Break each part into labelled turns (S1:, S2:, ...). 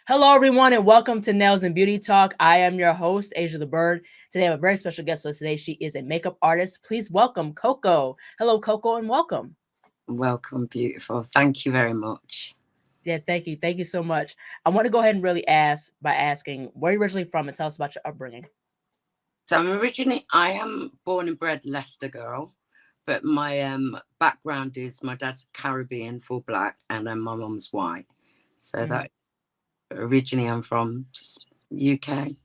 S1: Hello, everyone, and welcome to Nails and Beauty Talk. I am your host, Asia the Bird. Today, I have a very special guest with us today. She is a makeup artist. Please welcome Coco. Hello, Coco, and welcome.
S2: Welcome, beautiful. Thank you very much.
S1: Yeah, thank you. Thank you so much. I want to go ahead and really ask by asking, where are you originally from, and tell us about your upbringing.
S2: So I am born and bred Leicester girl, but my background is my dad's Caribbean, full black, and then my mum's white. So that originally I'm from just UK.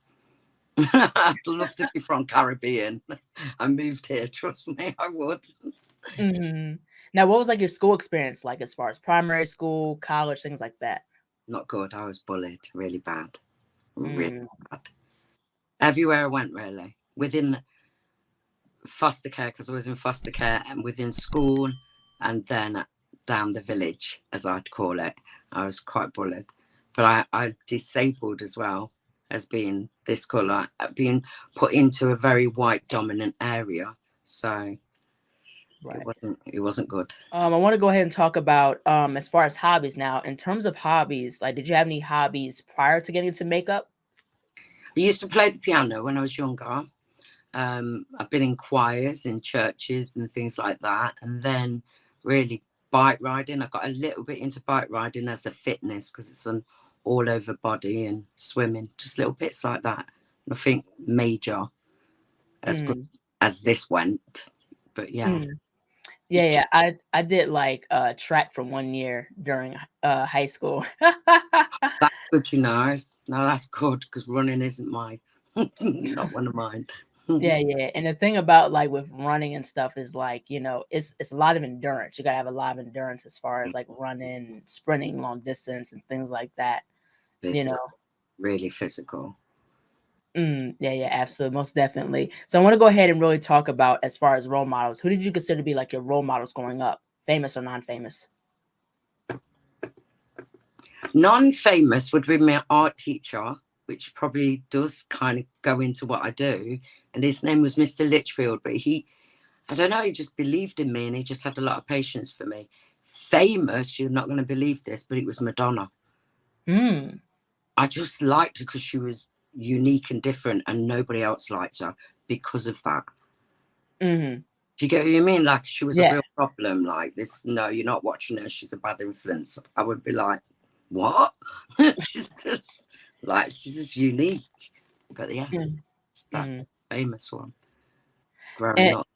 S2: I'd love to be from Caribbean. I moved here, trust me, I would.
S1: Mm-hmm. Now, what was like your school experience like as far as primary school, college, things like that?
S2: Not good. I was bullied really bad. Really
S1: Mm.
S2: bad. Everywhere I went, really. Within foster care, because I was in foster care, and within school, and then down the village, as I'd call it, I was quite bullied. But I disabled as well as being this colour, being put into a very white dominant area. So
S1: Right.
S2: it wasn't good.
S1: I want to go ahead and talk about as far as hobbies now. In terms of hobbies, like, did you have any hobbies prior to getting into makeup?
S2: I used to play the piano when I was younger. I've been in choirs in churches and things like that, and then really bike riding. I got a little bit into bike riding as a fitness because it's an all over body, and swimming, just little bits like that. Nothing major as good
S1: Mm,
S2: as this went, but yeah.
S1: mm. Yeah. I did like track for 1 year during high school.
S2: That's good, you know. No, that's good because running isn't my not one of mine.
S1: Yeah. And the thing about like with running and stuff is like, it's a lot of endurance. You gotta have a lot of endurance as far as like running, sprinting long distance and things like that, you know.
S2: Physical, really physical.
S1: Yeah, absolutely, most definitely. So I want to go ahead and really talk about as far as role models. Who did you consider to be like your role models growing up, famous or non-famous?
S2: Non-famous would be my art teacher, which probably does kind of go into what I do. And his name was Mr. Litchfield, but I don't know, he just believed in me and he just had a lot of patience for me. Famous, you're not going to believe this, but it was Madonna.
S1: Hmm.
S2: I just liked her because she was unique and different and nobody else liked her because of that.
S1: Mm-hmm.
S2: Do you get what I mean? Like she was a
S1: Yeah.
S2: real problem. Like this, no, you're not watching her. She's a bad influence. I would be like, what? She's just unique. But yeah, that's
S1: Mm-hmm.
S2: the famous one. Growing
S1: And
S2: up.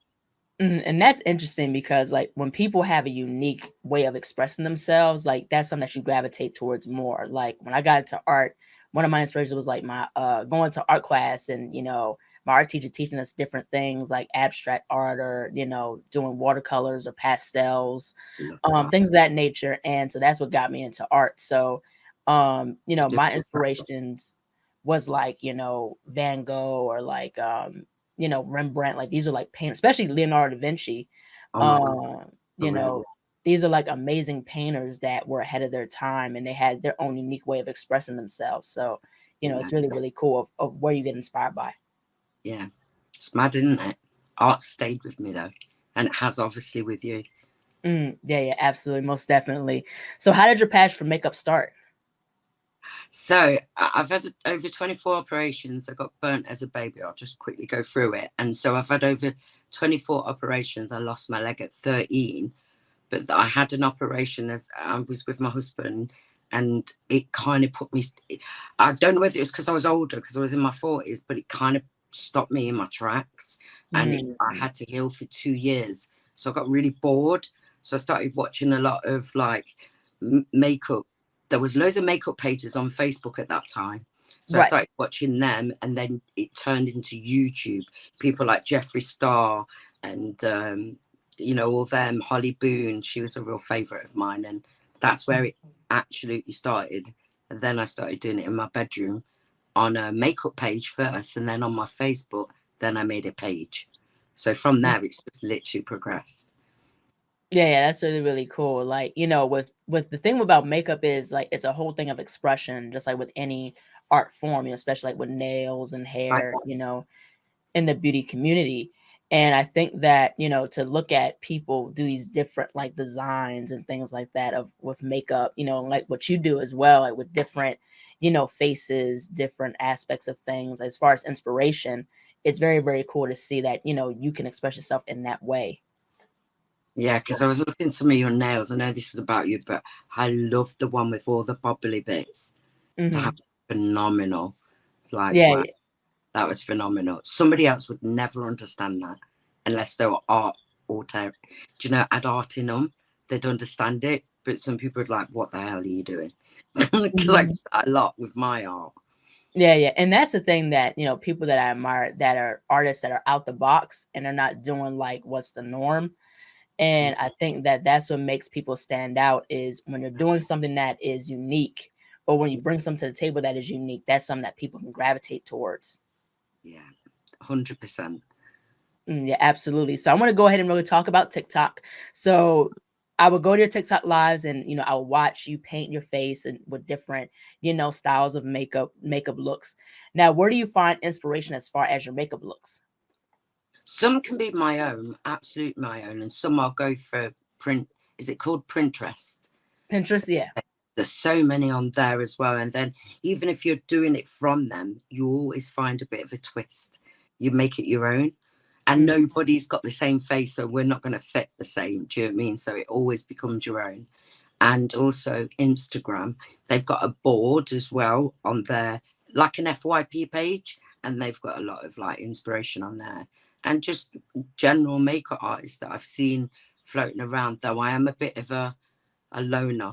S1: and that's interesting because like when people have a unique way of expressing themselves, like that's something that you gravitate towards more. Like when I got into art, one of my inspirations was like my going to art class and my art teacher teaching us different things like abstract art or doing watercolors or pastels,
S2: Love that.
S1: things of that nature. And so that's what got me into art. So
S2: Just
S1: my inspirations was like Van Gogh or like Rembrandt. Like these are like painters, especially Leonardo da Vinci.
S2: oh my god,
S1: um
S2: for
S1: you
S2: real.
S1: know these are like amazing painters that were ahead of their time and they had their own unique way of expressing themselves. So
S2: Yeah,
S1: it's really, really cool of where you get inspired by.
S2: yeah. It's mad, isn't it? Art stayed with me though. And it has obviously with you.
S1: Yeah, absolutely, most definitely. So how did your passion for makeup start?
S2: So I've had over 24 operations. I got burnt as a baby. I'll just quickly go through it. And so I've had over 24 operations. I lost my leg at 13, but I had an operation as I was with my husband, and it kind of put me. I don't know whether it was because I was older, because I was in my 40s, but it kind of stopped me in my tracks, and I
S1: Mm,
S2: had to heal for 2 years. So I got really bored. So I started watching a lot of like makeup. There was loads of makeup pages on Facebook at that time. So I
S1: right.
S2: started watching them, and then it turned into YouTube. People like Jeffree Star and all them, Holly Boone. She was a real favourite of mine, and that's where it absolutely started. And then I started doing it in my bedroom on a makeup page first, and then on my Facebook. Then I made a page. So from there, it's just literally progressed.
S1: Yeah, that's really, really cool. Like, with the thing about makeup is like it's a whole thing of expression, just like with any art form, especially like with nails and
S2: Right.
S1: hair, in the beauty community. And I think that, you know, to look at people do these different like designs and things like that of with makeup, you know, like what you do as well, like with different, you know, faces, different aspects of things as far as inspiration, it's very, very cool to see that, you know, you can express yourself in that way.
S2: Yeah, because I was looking at some of your nails. I know this is about you, but I love the one with all the bobbly bits. That
S1: Hmm.
S2: was phenomenal. Like,
S1: Yeah,
S2: wow, that was phenomenal. Somebody else would never understand that unless they were art or do you know, had art in them. They'd understand it. But some people would like, what the hell are you doing? Because I do
S1: mhm.
S2: that a lot with my art.
S1: Yeah, yeah. And that's the thing that, you know, people that I admire that are artists that are out the box and they're not doing like what's the norm.
S2: Yeah,
S1: And I think that that's what makes people stand out is when you're doing something that is unique or when you bring something to the table that is unique, that's something that people can gravitate towards.
S2: yeah, 100%.
S1: Yeah, absolutely. So I want to go ahead and really talk about TikTok. So I would go to your TikTok lives and, you know, I would watch you paint your face and with different, you know, styles of makeup looks. Now, where do you find inspiration as far as your makeup looks?
S2: Some can be my own, absolute my own, and some I'll go for print. Is it called Pinterest?
S1: Pinterest, yeah.
S2: There's so many on there as well. And then even if you're doing it from them, you always find a bit of a twist. You make it your own. And
S1: Mhm.
S2: nobody's got the same face, so we're not going to fit the same. Do you know what I mean? So it always becomes your own. And also Instagram, they've got a board as well on there, like an FYP page, and they've got a lot of like inspiration on there. And just general makeup artists that I've seen floating around, though I am a bit of a loner.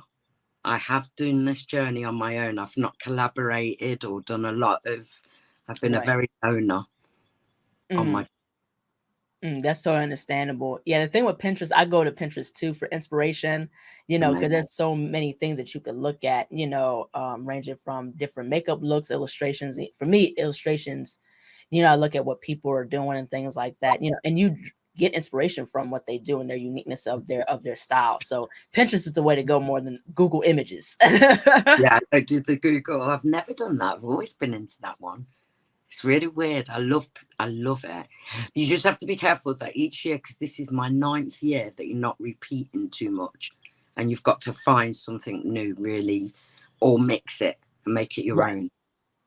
S2: I have done this journey on my own. I've not collaborated or done a lot of, I've been a
S1: Right.
S2: very loner on
S1: Mhm.
S2: my.
S1: That's so understandable. Yeah, the thing with Pinterest, I go to Pinterest too for inspiration, you know, because there's so many things that you could look at, you know, ranging from different makeup looks, illustrations. For me, illustrations, you know, I look at what people are doing and things like that, you know, and get inspiration from what they do and their uniqueness of their style. So Pinterest is the way to go more than Google Images.
S2: Yeah, I did the Google. I've never done that. I've always been into that one. It's really weird. I love it. You just have to be careful that each year, because this is my 9th year, that you're not repeating too much, and you've got to find something new, really, or mix it and make it your
S1: Right.
S2: own,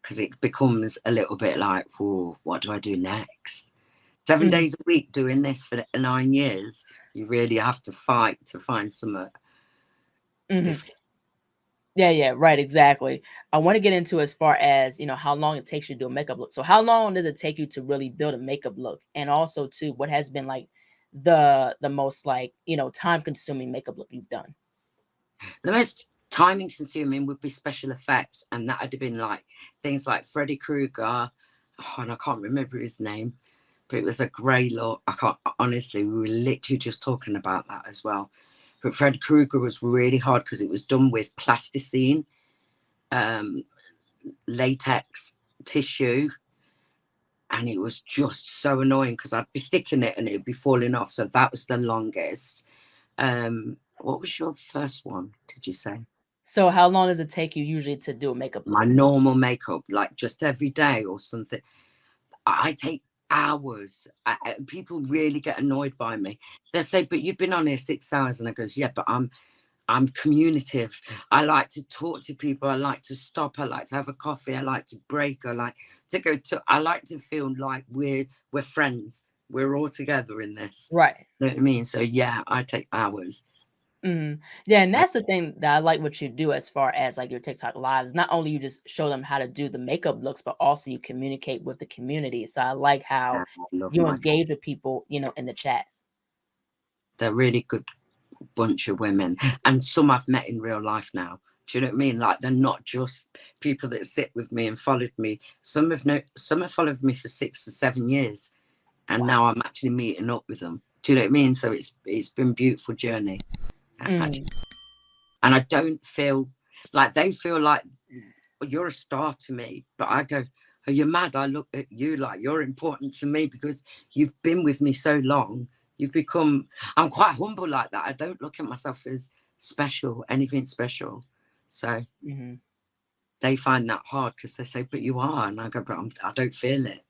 S2: because it becomes a little bit like, whoa, what do I do next? 7
S1: Mhm.
S2: days a week doing this for 9 years, you really have to fight to find something
S1: Mhm.
S2: different.
S1: Yeah, yeah, right, exactly. I want to get into as far as, you know, how long it takes you to do a makeup look. So how long does it take you to really build a makeup look? And also too, what has been like the most like, you know, time consuming makeup look you've done?
S2: The most timing consuming would be special effects, and that would have been like things like Freddy Krueger. Oh, and I can't remember his name, but it was a grey look. I can't honestly. We were literally just talking about that as well. But Fred Krueger was really hard because it was done with plasticine, um, latex tissue, and it was just so annoying because I'd be sticking it and it'd be falling off. So that was the longest. What was your first one? Did you say?
S1: So how long does it take you usually to do a makeup
S2: My
S1: look?
S2: normal makeup, like just every day or something, I take hours. People really get annoyed by me. They say, "But you've been on here 6 hours," and I goes, "Yeah, but I'm communicative. I like to talk to people. I like to stop. I like to have a coffee. I like to break. I like to go to. I like to feel like we're friends. We're all together in this."
S1: Right.
S2: You know what I mean? So yeah, I take hours.
S1: Mhm. Yeah, and that's the thing that I like what you do as far as like your TikTok lives. Not only you just show them how to do the makeup looks, but also you communicate with the community. So I like how
S2: Yeah, I love
S1: you
S2: my.
S1: engage with people, you know, in the chat.
S2: They're really good bunch of women, and some I've met in real life now. Do you know what I mean? Like they're not just people that sit with me and followed me. Some have followed me for 6 or 7 years, and
S1: Wow.
S2: now I'm actually meeting up with them. Do you know what I mean? So it's been a beautiful journey,
S1: Mm,
S2: actually. And I don't feel like they feel like you're a star to me, but I go, "Are you mad? I look at you like you're important to me because you've been with me so long. You've become." I'm quite humble like that. I don't look at myself as special, anything special. So
S1: mhm.
S2: they find that hard because they say, "But you are," and I go, "But I don't feel it."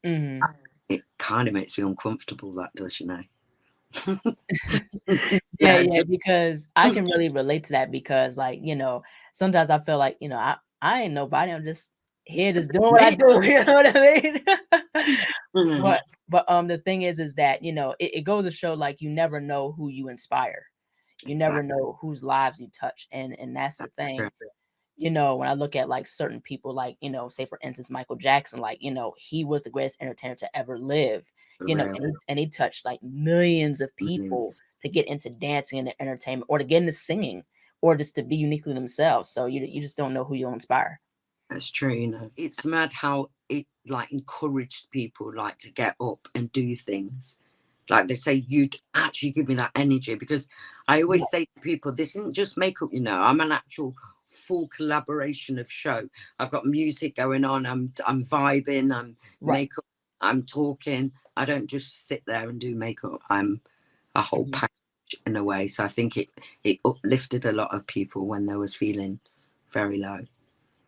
S1: Mhm.
S2: it kind of makes me uncomfortable, that does, you know.
S1: Yeah,
S2: Yeah,
S1: yeah, because I can really relate to that because, like, you know, sometimes I feel like, you know, I ain't nobody. I'm just here just doing what I do. You know what I mean?
S2: Mhm.
S1: But the thing is that, you know, it goes to show like you never know who you inspire. You never
S2: Exactly.
S1: know whose lives you touch. And that's the
S2: That's
S1: thing.
S2: true.
S1: You know, when I look at like certain people, like, you know, say for instance, Michael Jackson, like, you know, he was the greatest entertainer to ever live,
S2: For
S1: you know,
S2: real.
S1: and he touched like millions of people
S2: Millions.
S1: to get into dancing and entertainment or to get into singing or just to be uniquely themselves. So you just don't know who you'll inspire.
S2: That's true, you know. It's mad how it like encouraged people like to get up and do things. Like they say, you'd actually give me that energy because I
S1: Yeah,
S2: always say to people, this isn't just makeup, you know. I'm an actual full collaboration of show. I've got music going on. I'm vibing. I'm
S1: right.
S2: makeup. I'm talking. I don't just sit there and do makeup. I'm a whole
S1: Mhm.
S2: package in a way. So I think it uplifted a lot of people when they was feeling very low.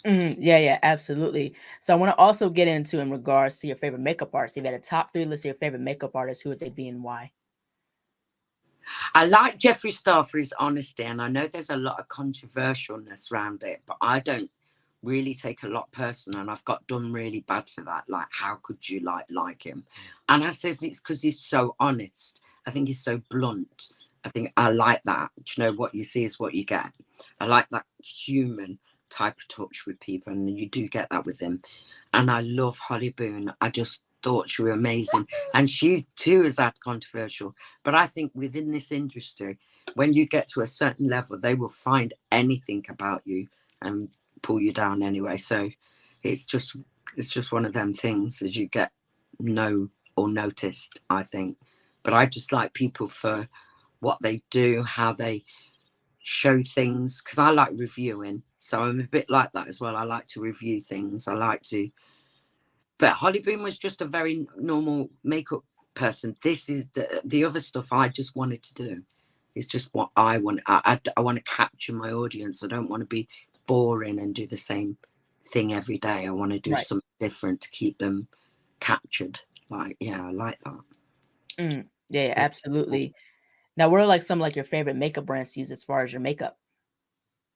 S1: Mhm. Yeah, yeah, absolutely. So I want to also get into in regards to your favorite makeup artist. If you had a top three list of your favorite makeup artists, who would they be and why?
S2: I like Jeffree Star for his honesty, and I know there's a lot of controversialness around it, but I don't really take a lot personal, and I've got done really bad for that. Like, how could you like him? And I says it's because he's so honest. I think he's so blunt. I think I like that. Do you know what you see is what you get? I like that human type of touch with people, and you do get that with him. And I love Holly Boone. I just thought she was amazing, and she too is that controversial. But I think within this industry, when you get to a certain level, they will find anything about you and pull you down anyway. So it's just one of them things as you get know or noticed, I think. But I just like people for what they do, how they show things, because I like reviewing. So I'm a bit like that as well. I like to review things. I like to. But Holly Boone was just a very normal makeup person. This is the other stuff I just wanted to do. It's just what I want. I want to capture my audience. I don't want to be boring and do the same thing every day. I want to do
S1: Right.
S2: something different to keep them captured. Like, yeah, I like that.
S1: Yeah, yeah, absolutely. Now, what are like some like your favorite makeup brands to use as far as your makeup?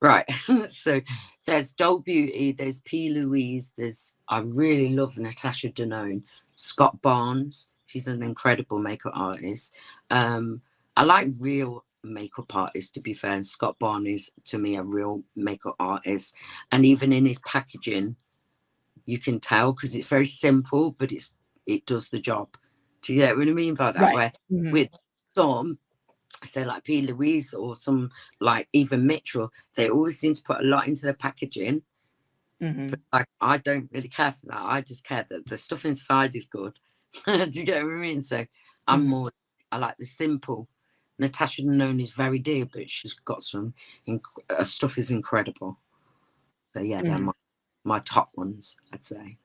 S2: Right. So there's Doll Beauty, there's P. Louise, there's I really love Natasha Denone, Scott Barnes. She's an incredible makeup artist. I like real makeup artists to be fair, and Scott Barnes is to me a real makeup artist. And even in his packaging, you can tell because it's very simple, but it does the job. Do you get what I mean by that?
S1: Right.
S2: Where
S1: Hmm.
S2: with some so like P. Louise or some like even Mitchell, they always seem to put a lot into the packaging. But
S1: Hmm.
S2: like I don't really care for that. I just care that the stuff inside is good. Do you get what I mean? So I'm
S1: Hmm.
S2: more I like the simple. Natasha Denone is very dear, but she's got some her stuff is incredible. So yeah, they're
S1: Hmm.
S2: my top ones, I'd say.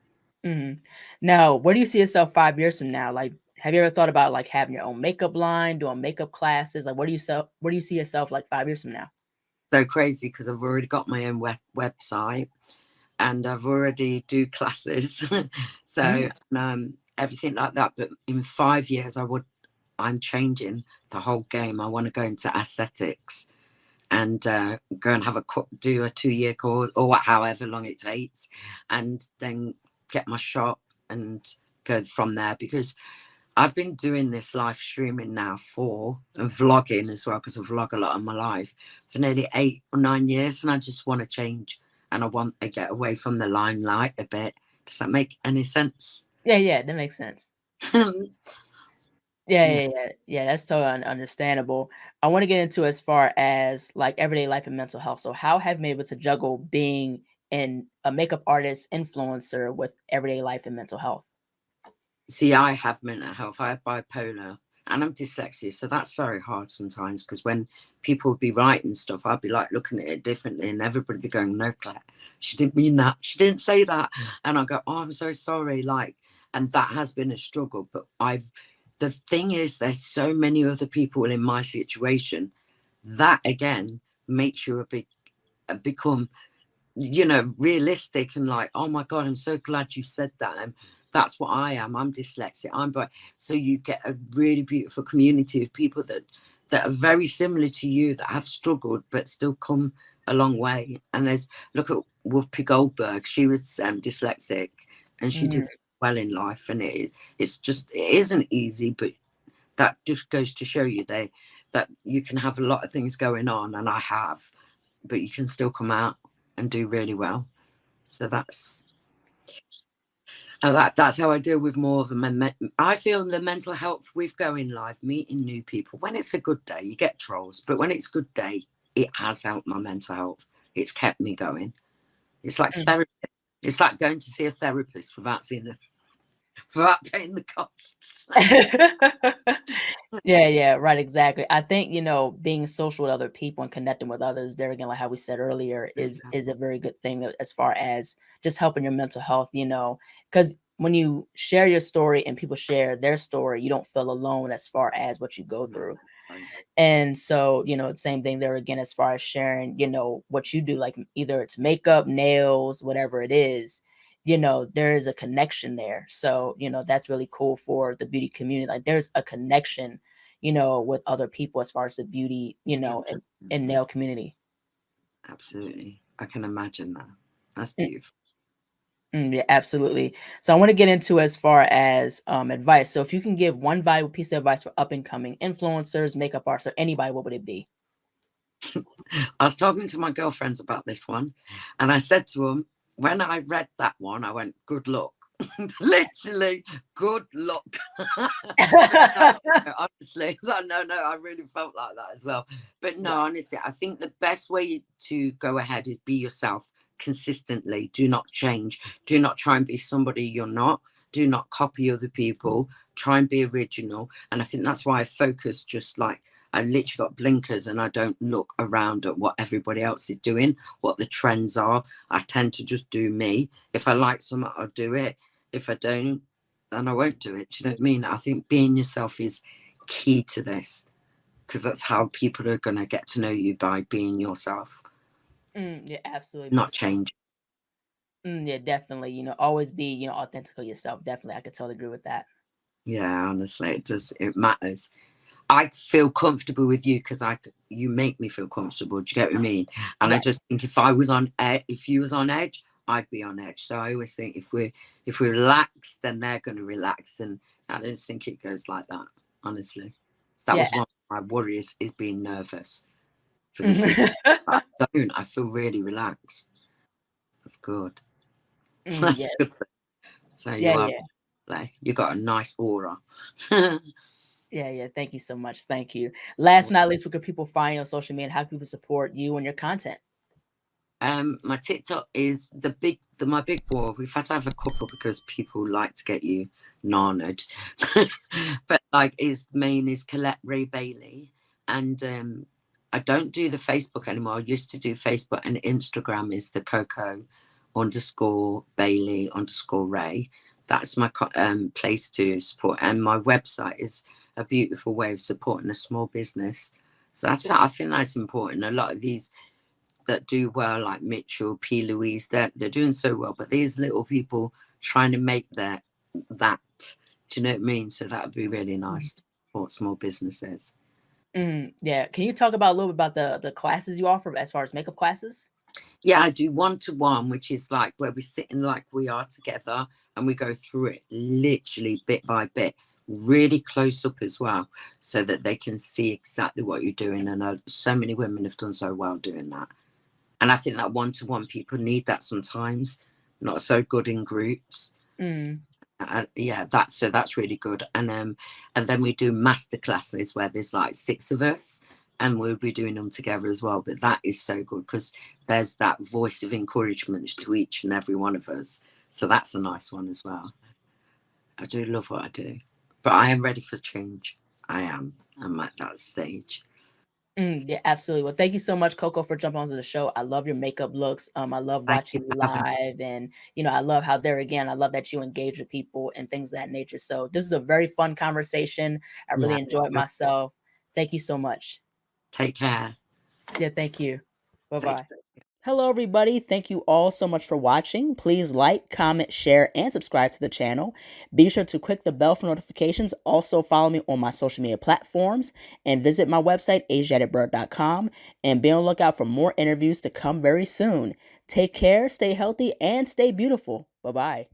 S1: Hmm. Now, where do you see yourself 5 years from now? Like, have you ever thought about like having your own makeup line, doing makeup classes? Like, where do you see yourself like 5 years from now?
S2: So crazy because I've already got my own website and I've already do classes. So
S1: Mm,
S2: everything like that. But in 5 years, I'm changing the whole game. I want to go into aesthetics and go and have do a 2 year course or however long it takes, and then get my shop and go from there because I've been doing this live streaming now and vlogging as well because I vlog a lot of my life for nearly 8 or 9 years, and I just want to change and I want to get away from the limelight a bit. Does that make any sense?
S1: yeah, yeah, that makes sense. Yeah,
S2: Yeah.
S1: yeah, yeah, yeah. That's totally understandable. I want to get into as far as like everyday life and mental health. So, how have you been able to juggle being a makeup artist influencer with everyday life and mental health?
S2: See, I have mental health. I have bipolar and I'm dyslexic. So that's very hard sometimes because when people would be writing stuff, I'd be like looking at it differently and everybody would be going, no, Claire, she didn't mean that. She didn't say that. And I go, oh, I'm so sorry. Like, and that has been a struggle. But the thing is, there's so many other people in my situation that again makes you become realistic and like, oh my God, I'm so glad you said that. That's what I am. I'm dyslexic. I'm bright. So you get a really beautiful community of people that are very similar to you, that have struggled but still come a long way. And there's, look at Whoopi Goldberg. She was dyslexic, and she did well in life. And it isn't easy, but that just goes to show you that you can have a lot of things going on, and I have, but you can still come out and do really well. So that's how I deal with more of them. I feel the mental health with going live, meeting new people. When it's a good day, you get trolls, but when it's a good day, it has helped my mental health. It's kept me going. It's like therapy. It's like going to see a therapist without paying the costs.
S1: Yeah, right, exactly. I think, being social with other people and connecting with others, there again, like how we said earlier, is a very good thing as far as just helping your mental health, because when you share your story and people share their story, you don't feel alone as far as what you go through. And so, same thing there again, as far as sharing, what you do, like either it's makeup, nails, whatever it is, there is a connection there. So, that's really cool for the beauty community. Like there's a connection, with other people as far as the beauty, and nail community.
S2: Absolutely. I can imagine that. That's beautiful.
S1: Yeah, absolutely. So I want to get into as far as advice. So if you can give one valuable piece of advice for up and coming influencers, makeup artists, or anybody, what would it be?
S2: I was talking to my girlfriends about this one, and I said to them, when I read that one, I went, good luck. Literally, good luck. Honestly, no, I really felt like that as well. But no, honestly, I think the best way to go ahead is be yourself consistently. Do not change. Do not try and be somebody you're not. Do not copy other people. Try and be original. And I think that's why I focus, just like I literally got blinkers, and I don't look around at what everybody else is doing, what the trends are. I tend to just do me. If I like something, I'll do it. If I don't, then I won't do it. Do you know what I mean? I think being yourself is key to this, because that's how people are going to get to know you, by being yourself.
S1: Yeah, absolutely.
S2: Not change.
S1: Yeah, definitely. Always be, authentically yourself. Definitely. I could totally agree with that.
S2: Yeah, honestly, it matters. I feel comfortable with you because you make me feel comfortable. Do you get what I mean? And I just think if you was on edge, I'd be on edge. So I always think if we relax, then they're going to relax, and I don't think it goes like that. Honestly, so that was one of my worries, is being nervous for the I feel really relaxed. That's good. That's good. So you got a nice aura.
S1: Yeah. Thank you so much. Thank you. Last but not least, where can people find you on social media, and how can people support you and your content?
S2: My TikTok is my big boy. We've had to have a couple because people like to get you narnered. But main is Colette Bailey. And I don't do the Facebook anymore. I used to do Facebook, and Instagram is the Coco_Bailey_Ray. That's my place to support. And my website is a beautiful way of supporting a small business. So I think that's important. A lot of these that do well, like Mitchell, P. Louise, they're doing so well. But these little people trying to make that. Do you know what I mean? So that would be really nice to support small businesses.
S1: Yeah. Can you talk about a little bit about the classes you offer as far as makeup classes?
S2: Yeah, I do 1-to-1, which is like where we're sitting like we are together, and we go through it literally bit by bit, really close up as well, so that they can see exactly what you're doing. And so many women have done so well doing that. And I think that 1-to-1, people need that sometimes, not so good in groups. Yeah, that's really good. And then we do master classes where there's like 6 of us, and we'll be doing them together as well. But that is so good because there's that voice of encouragement to each and every one of us. So that's a nice one as well. I do love what I do, but I am ready for change. I'm at that stage.
S1: Yeah, absolutely. Well, thank you so much, Coco, for jumping onto the show. I love your makeup looks. I love watching you live, and I love how I love that you engage with people and things of that nature. So this is a very fun conversation. I really enjoyed myself. Thank you so much.
S2: Take care.
S1: Yeah, thank you. Bye-bye. Hello, everybody. Thank you all so much for watching. Please like, comment, share, and subscribe to the channel. Be sure to click the bell for notifications. Also, follow me on my social media platforms and visit my website, ASIATHABIRD.com, and be on the lookout for more interviews to come very soon. Take care, stay healthy, and stay beautiful. Bye-bye.